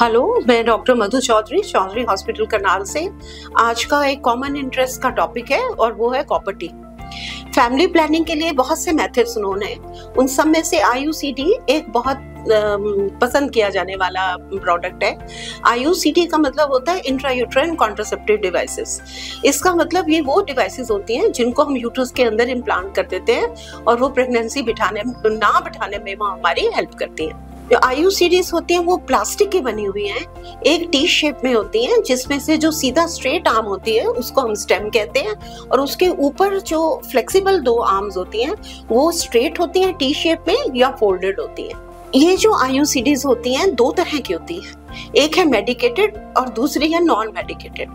Hello, मैं doctor Madhu Chaudhary, Chaudhary hospital Karnal से। आज का एक कॉमन इंटरेस्ट का टॉपिक है और वो है कॉपर टी। फैमिली प्लानिंग के लिए बहुत से मेथड्स उन्होंने, उन सब में से IUCD एक बहुत पसंद किया जाने वाला प्रोडक्ट है। IUCD का मतलब होता है इंट्रायूट्राइन कॉन्ट्रासेप्टिव डिवाइसेस। इसका मतलब ये वो डिवाइसेस होती हैं जिनको हम यूट्रस के अंदर इम्प्लांट कर देते हैं और वो प्रेगनेंसी ना बिठाने में वो हमारी हेल्प करती हैं। जो IUCDs होती हैं वो प्लास्टिक की बनी हुई हैं, एक टी शेप में होती हैं, जिसमें से जो सीधा स्ट्रेट आर्म होती है उसको हम स्टेम कहते हैं और उसके ऊपर जो फ्लेक्सिबल दो आर्म्स होती हैं वो स्ट्रेट होती हैं टी शेप में या फोल्डेड होती हैं। ये जो IUCDs होती हैं दो तरह की होती हैं, एक है मेडिकेटेड और दूसरी है नॉन मेडिकेटेड।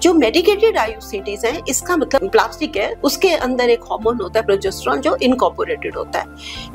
जो मेडिकेटेड IUCDs हैं, इसका मतलब प्लास्टिक है, उसके अंदर एक हार्मोन होता है प्रोजेस्टेरॉन जो इनकॉर्पोरेटेड होता है।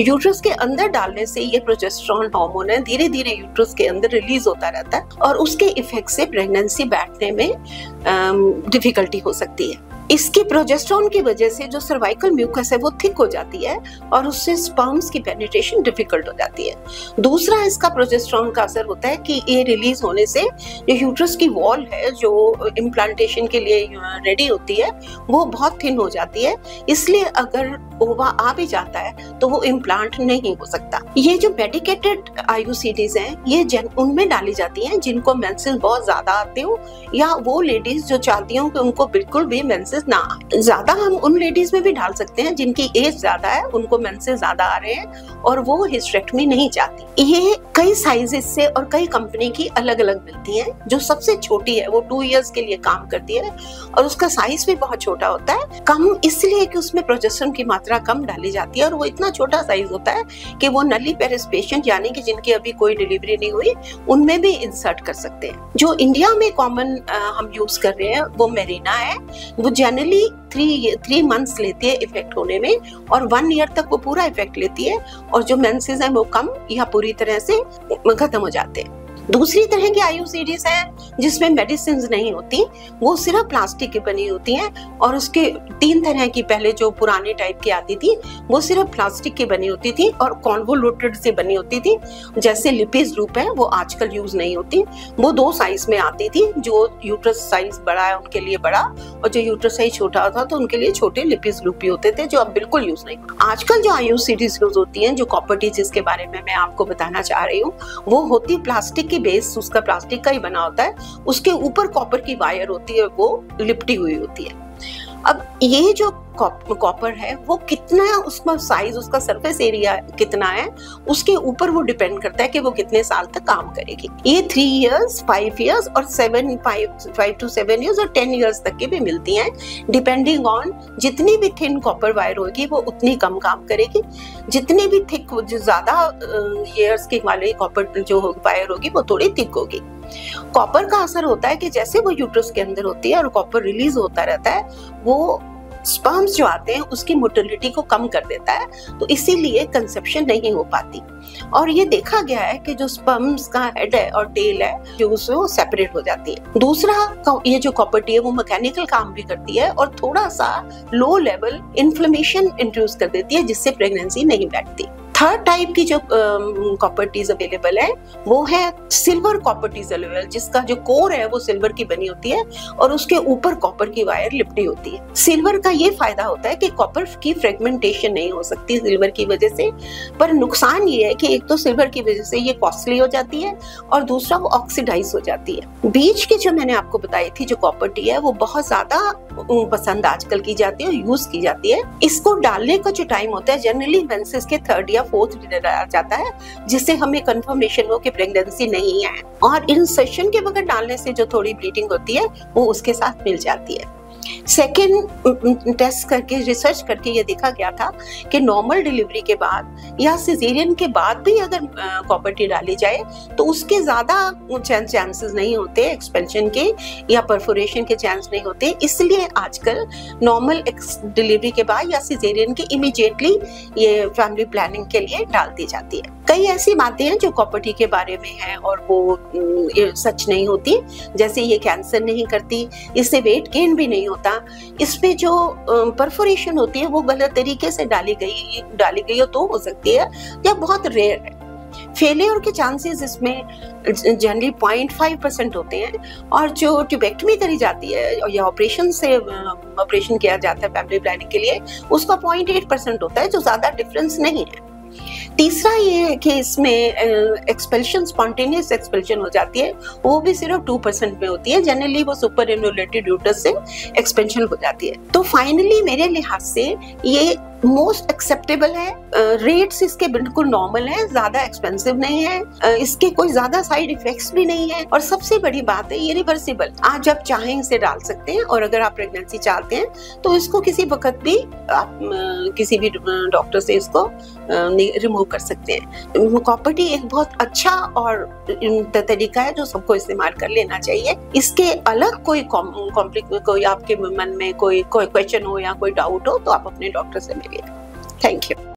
यूट्रस के अंदर डालने से ये प्रोजेस्टेरॉन हार्मोन है धीरे धीरे यूट्रस के अंदर रिलीज होता रहता है और उसके इफेक्ट से प्रेगनेंसी बैठने में डिफिकल्टी हो सकती है। इसके प्रोजेस्टेरॉन की वजह से जो सर्वाइकल म्यूकस है वो थिक हो जाती है और उससे स्पर्म्स की पेनिट्रेशन डिफिकल्ट हो जाती है। दूसरा इसका प्रोजेस्टेरॉन का असर होता है कि ये रिलीज होने से जो यूट्रस की वॉल है जो इम्प्लांटेशन के लिए रेडी होती है वो बहुत थिन हो जाती है, इसलिए अगर ओवा आ भी जाता है तो वो इम्प्लांट नहीं हो सकता। ये जो मेडिकेटेड IUCDs हैं ये उनमें डाली जाती हैं जिनको मेंसेस बहुत ज्यादा आते हो या वो लेडीज जो चाहती हो कि उनको बिल्कुल भी मेंसेस ना आए। ज्यादा हम उन लेडीज में भी डाल सकते हैं जिनकी एज ज्यादा है, उनको मेंसेस ज्यादा आ रहे हैं और वो हिस्टेरेक्टमी नहीं चाहती। ये कई साइजेस से और कई कंपनी की अलग अलग मिलती है। जो सबसे छोटी है वो 2 इयर्स के लिए काम करती है और उसका साइज भी बहुत छोटा होता है, कम इसलिए कि उसमें प्रोजेस्टेरॉन की मात्रा कम डाली जाती है और वो इतना छोटा साइज होता है कि वो नली पेरिस पेशेंट यानी कि जिनकी अभी कोई डिलीवरी नहीं हुई उनमें भी इंसर्ट कर सकते हैं। जो इंडिया में कॉमन हम यूज कर रहे हैं वो मेरिना है। वो जनरली 3 मंथ्स लेती है इफेक्ट होने में और 1 ईयर तक वो पूरा इफेक्ट लेती है और जो मेंसेस हैं वो कम या पूरी तरह से खत्म हो जाते हैं। दूसरी तरह की IUCDs हैं जिसमें मेडिसिन नहीं होती, वो सिर्फ प्लास्टिक की बनी होती हैं और उसके 3 तरह की, पहले जो पुराने टाइप की आती थी वो सिर्फ प्लास्टिक की बनी होती थी और कॉन्वोल्यूटेड से बनी होती थी, जैसे लिपिज लूप है वो आजकल यूज नहीं होती। वो 2 साइज में आती थी, जो यूट्रस साइज बड़ा है उनके लिए बड़ा और जो यूट्रस साइज छोटा होता तो उनके लिए छोटे लिपिज लूप भी होते थे, जो अब बिल्कुल यूज नहीं। आजकल जो IUCDs यूज होती हैं, जो कॉपर टी जिसके बारे में मैं आपको बताना चाह रही हूँ, वो होती प्लास्टिक बेस, उसका प्लास्टिक का ही बना होता है, उसके ऊपर कॉपर की वायर होती है, वो लिपटी हुई होती है। अब ये जो कॉपर है वो कितना, उसका साइज, उसका सरफेस एरिया कितना है, उसके ऊपर वो डिपेंड करता है कि वो कितने साल तक काम करेगी। ये 3 इयर्स, 5 इयर्स और 5 to 7 इयर्स और 10 इयर्स तक की भी मिलती हैं, डिपेंडिंग ऑन जितनी भी थिन कॉपर वायर होगी वो उतनी कम काम करेगी, जितनी भी थिक, जो ज्यादा इयर्स के वाले कॉपर जो वायर होगी वो थोड़ी थिक होगी। कॉपर का असर होता है कि जैसे वो यूट्रस के अंदर होती है और कॉपर रिलीज होता रहता है, वो स्पर्म्स जो आते हैं उसकी मोटिलिटी को कम कर देता है, तो इसीलिए कंसेप्शन नहीं हो पाती। और ये देखा गया है कि जो स्पर्म्स का हेड है और टेल है जो उससे वो सेपरेट हो जाती है। दूसरा, ये जो कॉपर टी है वो मैकेनिकल काम भी करती है और थोड़ा सा लो लेवल इन्फ्लेमेशन इंड्यूस कर देती है जिससे प्रेगनेंसी नहीं बैठती। थर्ड टाइप की जो कॉपर टीज अवेलेबल है वो है सिल्वर कॉपर टीज अवेलेबल, जिसका जो कोर है वो सिल्वर की बनी होती है और उसके ऊपर कॉपर की वायर लिपटी होती है। सिल्वर का ये फायदा होता है कि कॉपर की फ्रेगमेंटेशन नहीं हो सकती सिल्वर की वजह से, पर नुकसान ये है कि एक तो सिल्वर की वजह से ये कॉस्टली हो जाती है और दूसरा वो ऑक्सीडाइज हो जाती है। बीच की जो मैंने आपको बताई थी जो कॉपर टी है वो बहुत ज्यादा पसंद आजकल की जाती है, यूज की जाती है। इसको डालने का जो टाइम होता है जनरली मेंसेस के 3rd या 4th डे डाला जाता है, जिससे हमें कंफर्मेशन हो कि प्रेगनेंसी नहीं है, और इंसर्शन के वक्त डालने से जो थोड़ी ब्लीडिंग होती है वो उसके साथ मिल जाती है। सेकेंड टेस्ट करके, रिसर्च करके ये देखा गया था कि नॉर्मल डिलीवरी के बाद या सिजेरियन के बाद भी अगर कॉपर टी डाली जाए तो उसके ज्यादा चांसेस नहीं होते एक्सपेंशन के या परफोरेशन के चांस नहीं होते, इसलिए आजकल नॉर्मल डिलीवरी के बाद या सिजेरियन के इमीडिएटली ये फैमिली प्लानिंग के लिए डाल दी जाती है। कई ऐसी बातें हैं जो कॉपर टी के बारे में है और वो सच नहीं होती, जैसे ये कैंसर नहीं करती, इससे वेट गेन भी नहीं होता, इसमें जो परफोरेशन होती है वो गलत तरीके से डाली गई हो तो हो सकती है या बहुत रेयर है। फेलियर के चांसेस इसमें जनरली 0.5% होते हैं, और जो ट्यूबेक्टमी करी जाती है या ऑपरेशन किया जाता है फैमिली प्लानिंग के लिए, उसका 0.8% होता है, जो ज़्यादा डिफरेंस नहीं है। तीसरा ये है कि इसमें एक्सपेल्शन, स्पॉन्टेनियस एक्सपेल्शन हो जाती है, वो भी सिर्फ 2% में होती है। जनरली वो सुपर एन्युलेटेड यूट्रस से एक्सपेंशन हो जाती है। तो फाइनली मेरे लिहाज से ये मोस्ट एक्सेप्टेबल है, रेट्स इसके बिल्कुल नॉर्मल है, ज्यादा एक्सपेंसिव नहीं है, इसके कोई ज्यादा साइड इफेक्ट्स भी नहीं है, और सबसे बड़ी बात है ये रिवर्सिबल। आप जब चाहें इसे डाल सकते हैं, और अगर आप प्रेगनेंसी चाहते हैं तो इसको किसी वक्त भी आप किसी भी डॉक्टर से इसको रिमूव कर सकते हैं। कॉपर-टी एक बहुत अच्छा और तरीका है जो सबको इस्तेमाल कर लेना चाहिए। इसके अलग कोई कोई आपके मन में कोई क्वेश्चन हो या कोई डाउट हो तो आप अपने डॉक्टर से मिलिए। Thank you.